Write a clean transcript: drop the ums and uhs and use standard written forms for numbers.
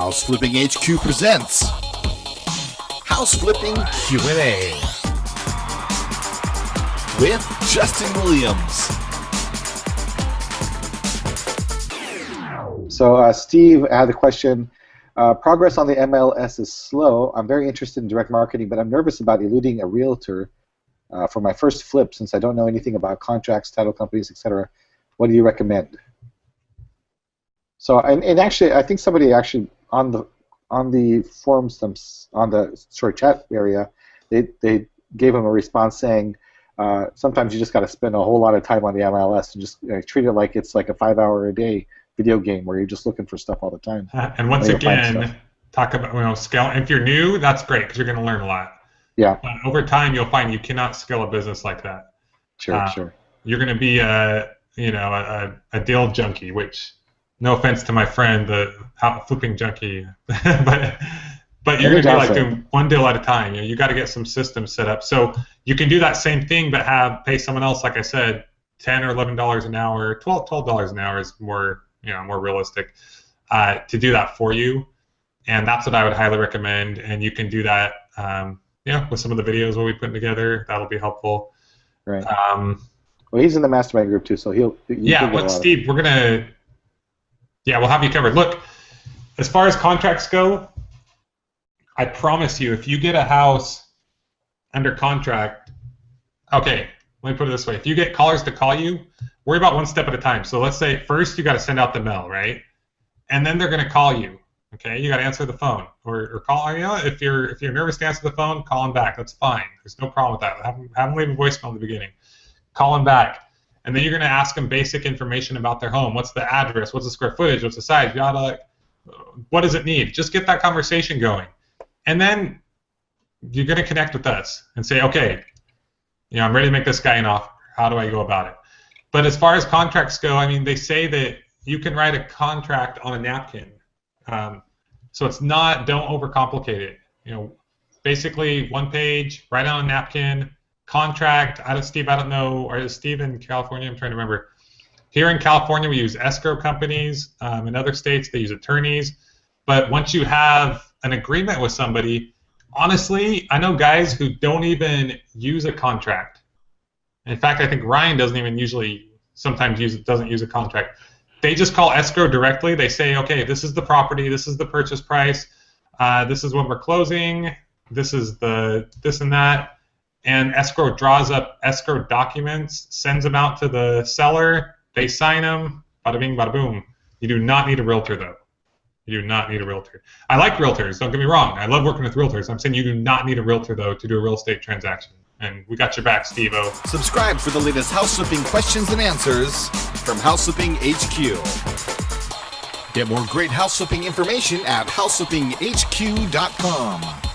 House Flipping HQ presents House Flipping Q&A with Justin Williams. So Steve had a question. Progress on the MLS is slow. I'm very interested in direct marketing, but I'm nervous about eluding a realtor for my first flip since I don't know anything about contracts, title companies, etc. What do you recommend? So, and actually, I think somebody actually on the forums, on the chat area, they gave him a response saying sometimes you just got to spend a whole lot of time on the MLS and just treat it like it's like a 5-hour-a-day video game where you're just looking for stuff all the time. And once again, talk about scale. If you're new, that's great because you're going to learn a lot. Yeah. But over time, you'll find you cannot scale a business like that. Sure. You're going to be a deal junkie, which, no offense to my friend, the flipping junkie, but you're going to be like doing one deal at a time. You got to get some systems set up. So you can do that same thing, but pay someone else, like I said, $10 or $11 an hour, $12 an hour is more realistic to do that for you, and that's what I would highly recommend. And you can do that, with some of the videos we'll be putting together. That'll be helpful. Right. Well, he's in the mastermind group too, so he'll. With Steve, we'll have you covered. Look, as far as contracts go, I promise you, if you get a house under contract, okay, let me put it this way: if you get callers to call you, worry about one step at a time. So let's say first you got to send out the mail, right? And then they're going to call you. Okay, you got to answer the phone or call. If you're nervous to answer the phone, call them back. That's fine. There's no problem with that. Have them leave a voicemail in the beginning. Call them back, and then you're going to ask them basic information about their home. What's the address? What's the square footage? What's the size? What does it need? Just get that conversation going, and then you're going to connect with us and say, okay, I'm ready to make this guy an offer. How do I go about it? But as far as contracts go, they say that you can write a contract on a napkin. So it's not, don't overcomplicate it. Basically 1 page, write on a napkin, contract. Steve, I don't know, or is Steve in California? I'm trying to remember. Here in California, we use escrow companies. In other states, they use attorneys. But once you have an agreement with somebody, honestly, I know guys who don't even use a contract. In fact, I think Ryan doesn't use a contract. They just call escrow directly. They say, okay, this is the property, this is the purchase price, this is when we're closing, this is this and that, and escrow draws up escrow documents, sends them out to the seller, they sign them, bada bing, bada boom. You do not need a realtor, though. You do not need a realtor. I like realtors, don't get me wrong. I love working with realtors. I'm saying you do not need a realtor, though, to do a real estate transaction. And we got your back, Steve-O. Subscribe for the latest house flipping questions and answers from House Flipping HQ. Get more great house flipping information at houseflippinghq.com.